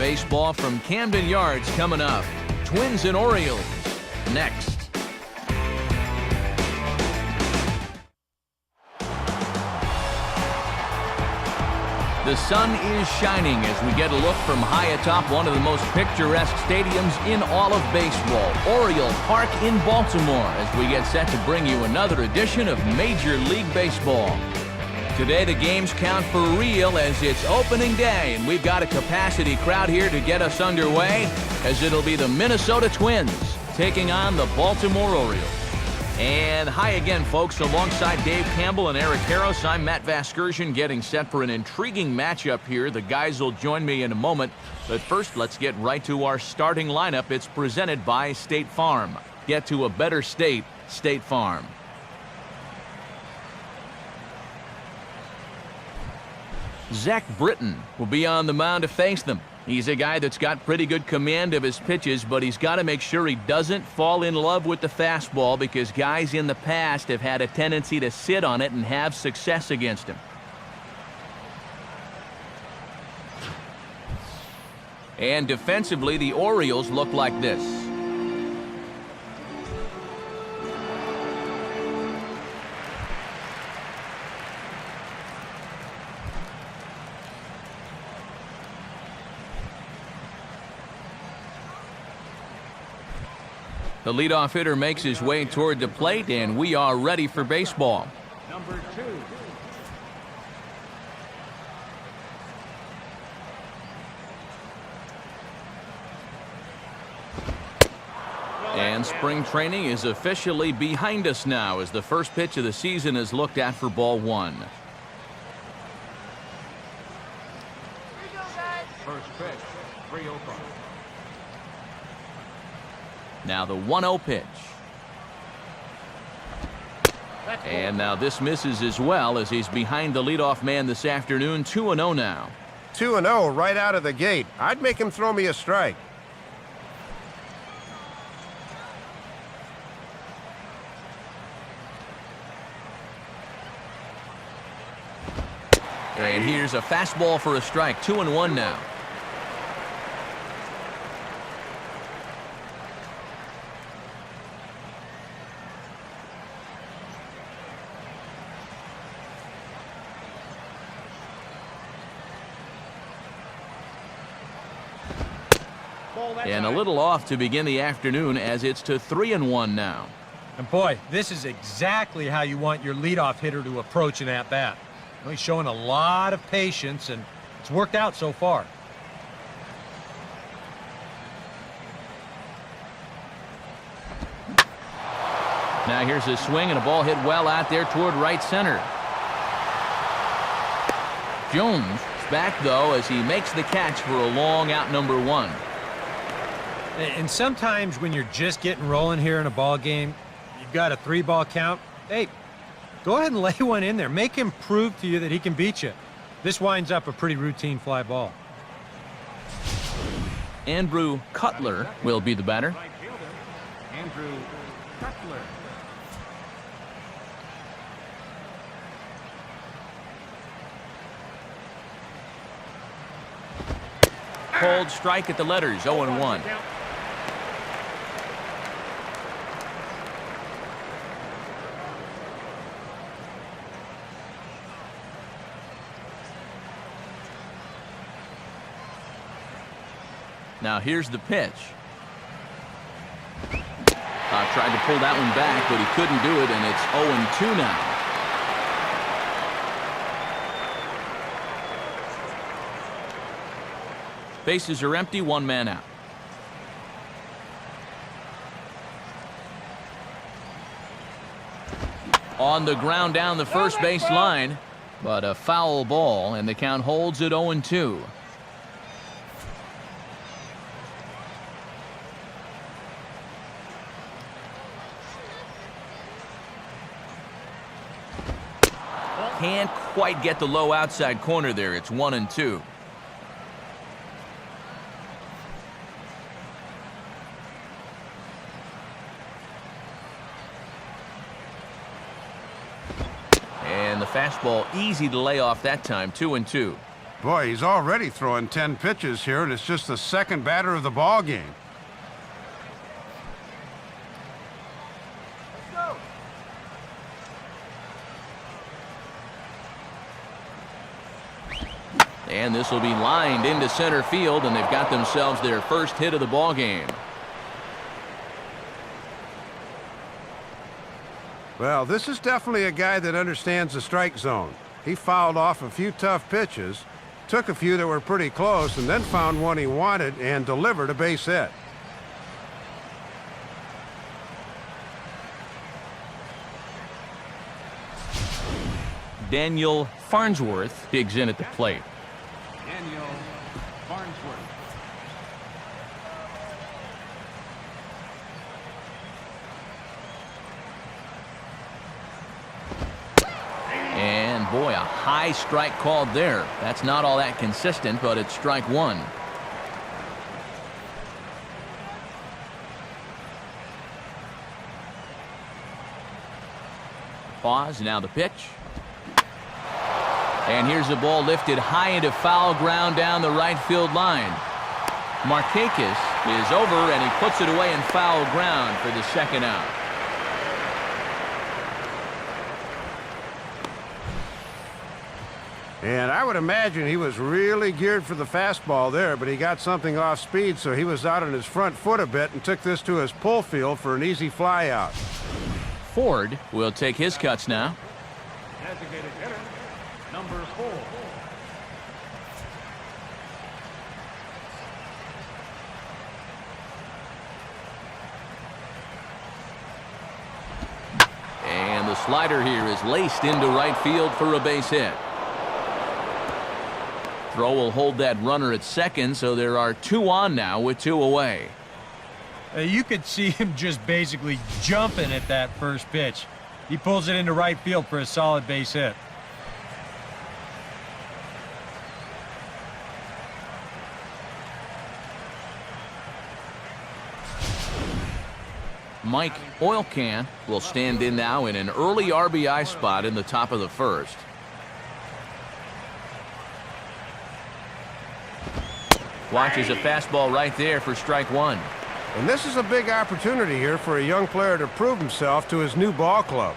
baseball from Camden Yards coming up. Twins and Orioles next. The sun is shining as we get a look from high atop one of the most picturesque stadiums in all of baseball, Oriole Park in Baltimore, as we get set to bring you another edition of Major League Baseball. Today the games count for real as it's opening day, and we've got a capacity crowd here to get us underway as it'll be the Minnesota Twins taking on the Baltimore Orioles. And hi again, folks. Alongside Dave Campbell and Eric Harros, I'm Matt Vasgersian, getting set for an intriguing matchup here. The guys will join me in a moment. But first, let's get right to our starting lineup. It's presented by State Farm. Get to a better state, State Farm. Zach Britton will be on the mound to face them. He's a guy that's got pretty good command of his pitches, but he's got to make sure he doesn't fall in love with the fastball because guys in the past have had a tendency to sit on it and have success against him. And defensively, the Orioles look like this. The leadoff hitter makes his way toward the plate, and we are ready for baseball. Number 2. And spring training is officially behind us now as the first pitch of the season is looked at for ball 1. First pitch, 3-0. Now the 1-0 pitch. And now this misses as well as he's behind the leadoff man this afternoon. 2-0 now. 2-0 right out of the gate. I'd make him throw me a strike. And here's a fastball for a strike. 2-1 now. And a little off to begin the afternoon as it's to 3-1 now. And boy, this is exactly how you want your leadoff hitter to approach an at-bat. He's showing a lot of patience, and it's worked out so far. Now here's a swing and a ball hit well out there toward right center. Jones is back, though, as he makes the catch for a long out number 1. And sometimes when you're just getting rolling here in a ball game, you've got a 3-ball count. Hey, go ahead and lay one in there. Make him prove to you that he can beat you. This winds up a pretty routine fly ball. Andrew Cutler will be the batter. Right fielder, Andrew Cutler. Called strike at the letters, 0-1. Now here's the pitch. Tried to pull that one back, but he couldn't do it, and it's 0-2 now. Bases are empty, 1 man out. On the ground down the first base line, but a foul ball, and the count holds at 0-2. Can't quite get the low outside corner there. It's 1-2. And the fastball easy to lay off that time. 2-2. Boy, he's already throwing 10 pitches here, and it's just the second batter of the ball game. And this will be lined into center field, and they've got themselves their first hit of the ball game. Well, this is definitely a guy that understands the strike zone. He fouled off a few tough pitches, took a few that were pretty close, and then found one he wanted and delivered a base hit. Daniel Farnsworth digs in at the plate. Daniel Farnsworth. And boy, a high strike called there. That's not all that consistent, but it's strike one. Pause, now the pitch. And here's the ball lifted high into foul ground down the right field line. Markakis is over, and he puts it away in foul ground for the second out. And I would imagine he was really geared for the fastball there, but he got something off speed, so he was out on his front foot a bit and took this to his pull field for an easy fly out. Ford will take his cuts now. Designated hitter, number 4. And the slider here is laced into right field for a base hit. Throw will hold that runner at second, so there are 2 on now with 2 away. You could see him just basically jumping at that first pitch. He pulls it into right field for a solid base hit. Mike Oilcan will stand in now in an early RBI spot in the top of the first. Watches a fastball right there for strike one. And this is a big opportunity here for a young player to prove himself to his new ball club.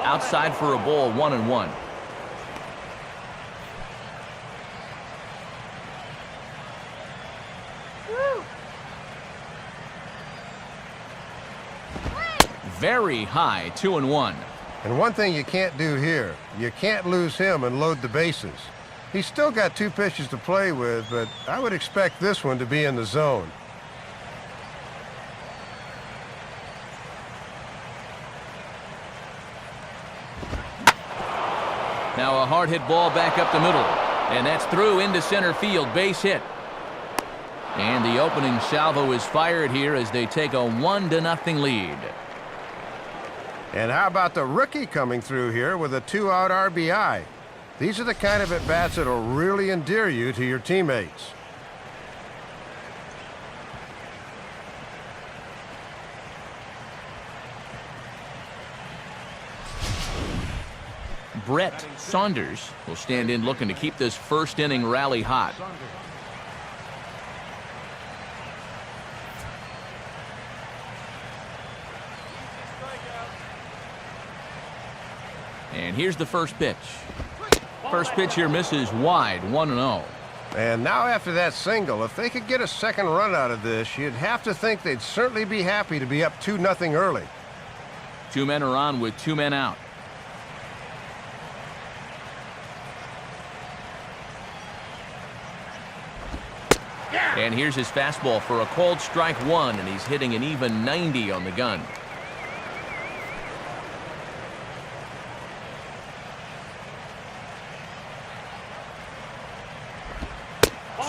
Outside for a ball, 1-1. Very high, 2-1. And one thing you can't do here, you can't lose him and load the bases. He's still got 2 pitches to play with, but I would expect this one to be in the zone. Now a hard hit ball back up the middle, and that's through into center field, base hit. And the opening salvo is fired here as they take a 1-0 lead. And how about the rookie coming through here with a 2-out RBI? These are the kind of at-bats that'll really endear you to your teammates. Brett Saunders will stand in looking to keep this first inning rally hot. And here's the first pitch. First pitch here misses wide, 1-0. And now after that single, if they could get a second run out of this, you'd have to think they'd certainly be happy to be up 2-0 early. 2 men are on with 2 men out. And here's his fastball for a called strike 1, and he's hitting an even 90 on the gun.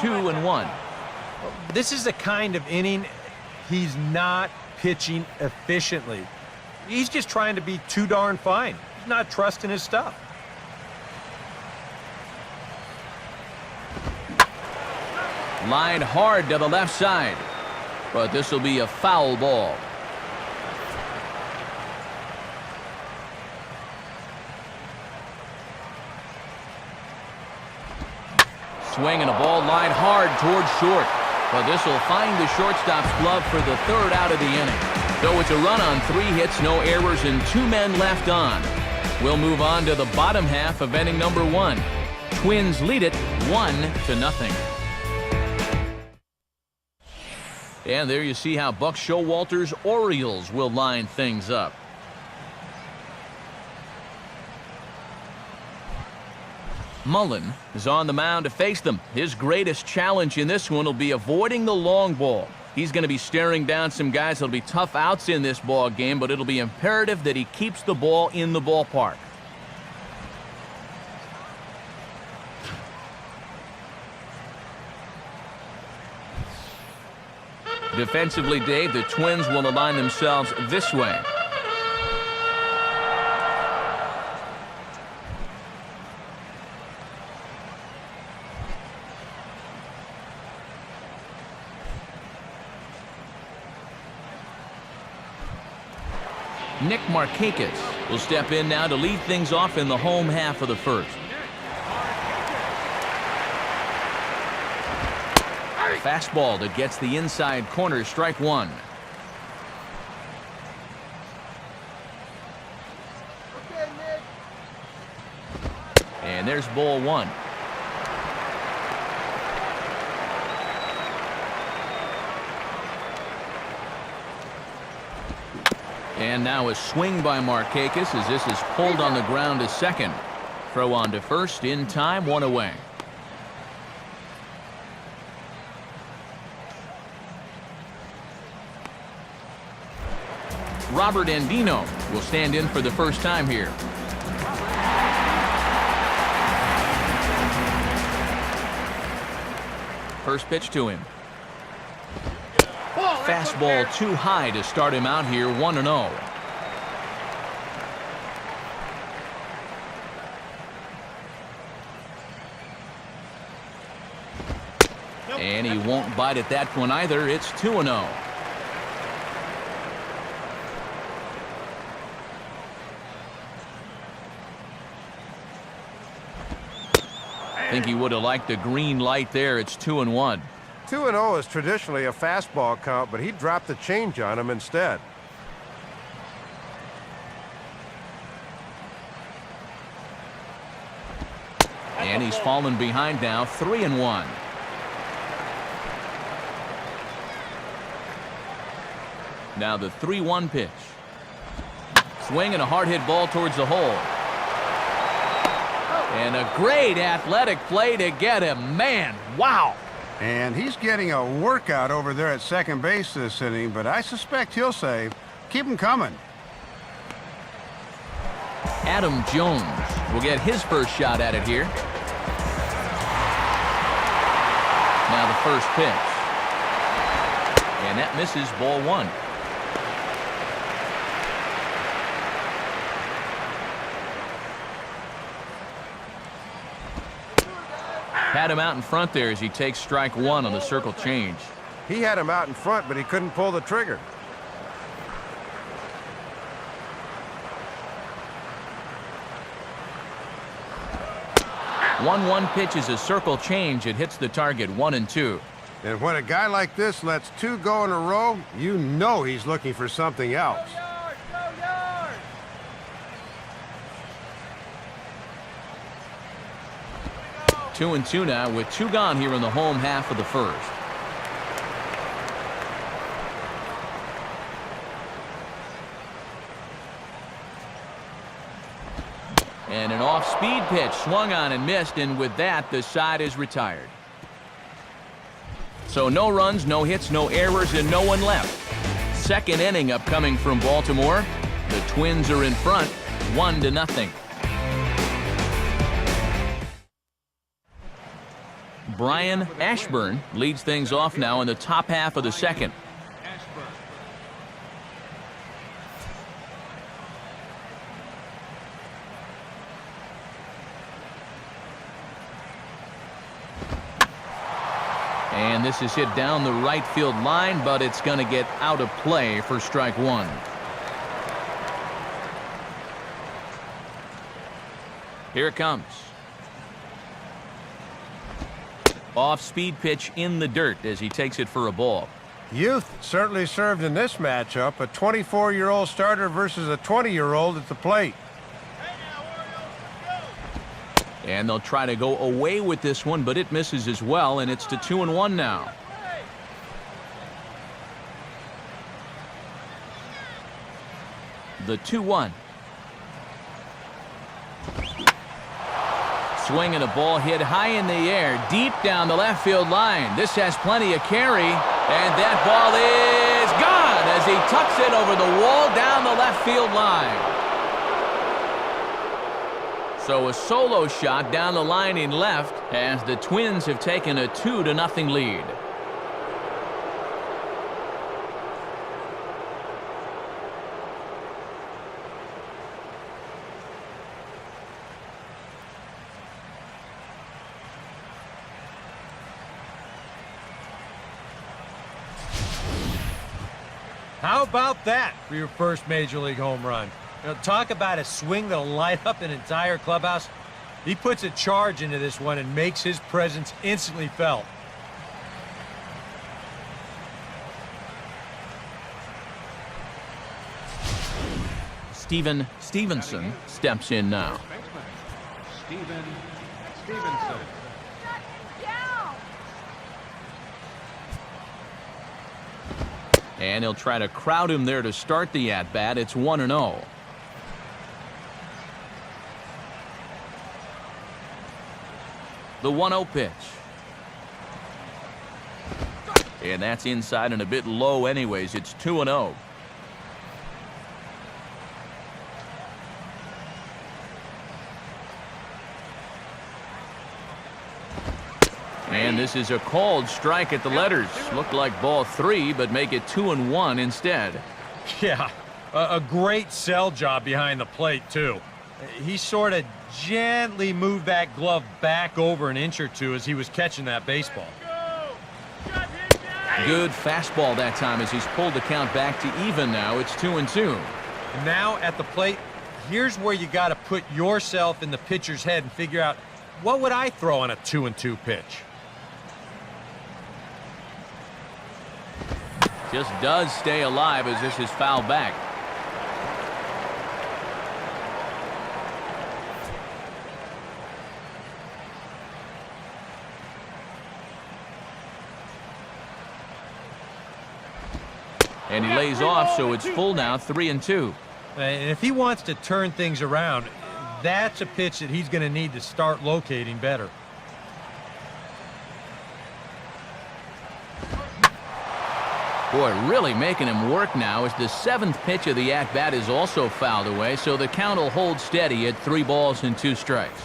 Two and 1. This is the kind of inning he's not pitching efficiently. He's just trying to be too darn fine. He's not trusting his stuff. Line hard to the left side. but this will be a foul ball. Swing and a ball lined hard towards short. But this will find the shortstop's glove for the third out of the inning. So it's a run on 3 hits, no errors, and 2 men left on. We'll move on to the bottom half of inning number 1. Twins lead it 1-0. And there you see how Buck Showalter's Orioles will line things up. Mullen is on the mound to face them. His greatest challenge in this one will be avoiding the long ball. He's going to be staring down some guys that'll be tough outs in this ball game, but it'll be imperative that he keeps the ball in the ballpark. Defensively, Dave, the Twins will align themselves this way. Nick Markakis will step in now to lead things off in the home half of the first. Fastball that gets the inside corner, strike 1. And there's ball 1. And now a swing by Markakis as this is pulled on the ground to second. Throw on to first in time, 1 away. Robert Andino will stand in for the first time here. First pitch to him. Fastball too high to start him out here, 1-0. And he won't bite at that one either. It's 2-0. I think he would have liked the green light there. It's 2-1. 2-0 is traditionally a fastball count, but he dropped the change on him instead. And he's fallen behind now, 3-1. Now the 3-1 pitch. Swing and a hard hit ball towards the hole. And a great athletic play to get him. Man, wow. And he's getting a workout over there at second base this inning, but I suspect he'll say, keep him coming. Adam Jones will get his first shot at it here. Now the first pitch. And that misses, ball 1. Had him out in front there as he takes strike 1 on the circle change. He had him out in front, but he couldn't pull the trigger. One pitch is a circle change. It hits the target, 1-2. And when a guy like this lets 2 go in a row, you know he's looking for something else. 2-2 now with 2 gone here in the home half of the first. And an off-speed pitch swung on and missed, and with that the side is retired. So no runs, no hits, no errors, and no one left. Second inning upcoming from Baltimore. The Twins are in front, 1-0. Brian Ashburn leads things off now in the top half of the second. And this is hit down the right field line, but it's going to get out of play for strike one. Here it comes. Off-speed pitch in the dirt as he takes it for a ball. Youth certainly served in this matchup, a 24-year-old starter versus a 20-year-old at the plate. And they'll try to go away with this one, but it misses as well, and it's to 2-1 now. The 2-1. Swing and a ball hit high in the air, deep down the left field line. This has plenty of carry, and that ball is gone as he tucks it over the wall down the left field line. So a solo shot down the line in left as the Twins have taken a 2-0 lead. How about that for your first Major League home run? You know, talk about a swing that'll light up an entire clubhouse. He puts a charge into this one and makes his presence instantly felt. Stevenson steps in now. Stevenson. And he'll try to crowd him there to start the at-bat. It's 1-0. The 1-0 pitch. And that's inside and a bit low anyways. It's 2-0. And this is a called strike at the letters. Looked like ball 3, but make it 2-1 instead. Yeah, a great sell job behind the plate, too. He sort of gently moved that glove back over an inch or two as he was catching that baseball. Good fastball that time as he's pulled the count back to even now. It's 2-2. And now at the plate, here's where you got to put yourself in the pitcher's head and figure out, what would I throw on a 2-2 pitch? Just does stay alive as this is fouled back. And he lays off, so it's full now, 3-2. And if he wants to turn things around, that's a pitch that he's going to need to start locating better. Boy, really making him work now as the 7th pitch of the at-bat is also fouled away, so the count will hold steady at 3 balls and 2 strikes.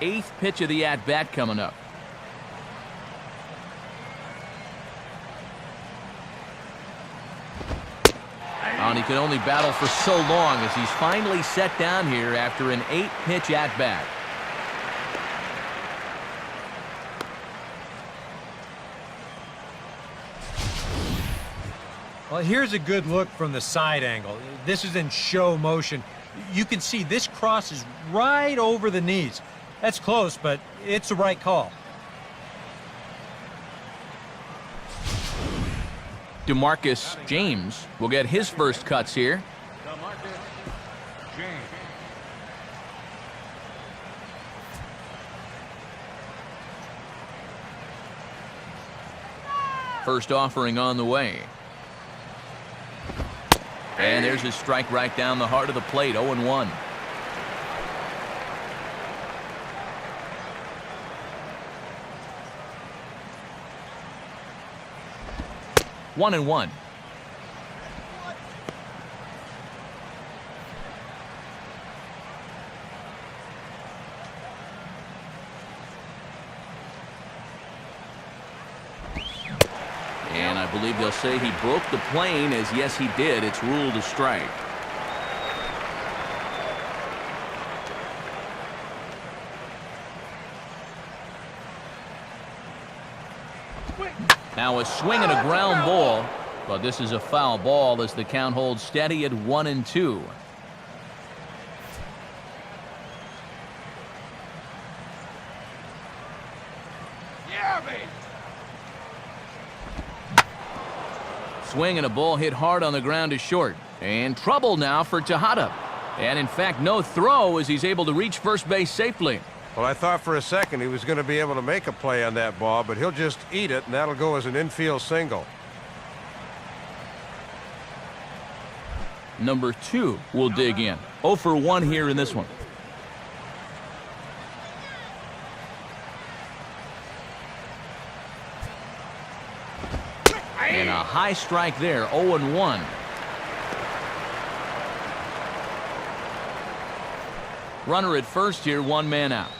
8th pitch of the at-bat coming up. And he can only battle for so long as he's finally set down here after an 8-pitch at-bat. Well, here's a good look from the side angle. This is in show motion. You can see this crosses right over the knees. That's close, but it's the right call. DeMarcus James will get his first cuts here. DeMarcus James. First offering on the way. And there's his strike right down the heart of the plate, 0-1. One and one. And I believe they'll say he broke the plane, as yes he did. It's ruled a strike. Now a swing and a ground ball, but this is a foul ball as the count holds steady at 1-2. Swing and a ball hit hard on the ground to short. And trouble now for Tejada. And in fact, no throw as he's able to reach first base safely. Well, I thought for a second he was going to be able to make a play on that ball, but he'll just eat it, and that'll go as an infield single. Number 2 will dig in. 0 for 1 here in this one. And a high strike there, 0-1. Runner at first here, 1 man out.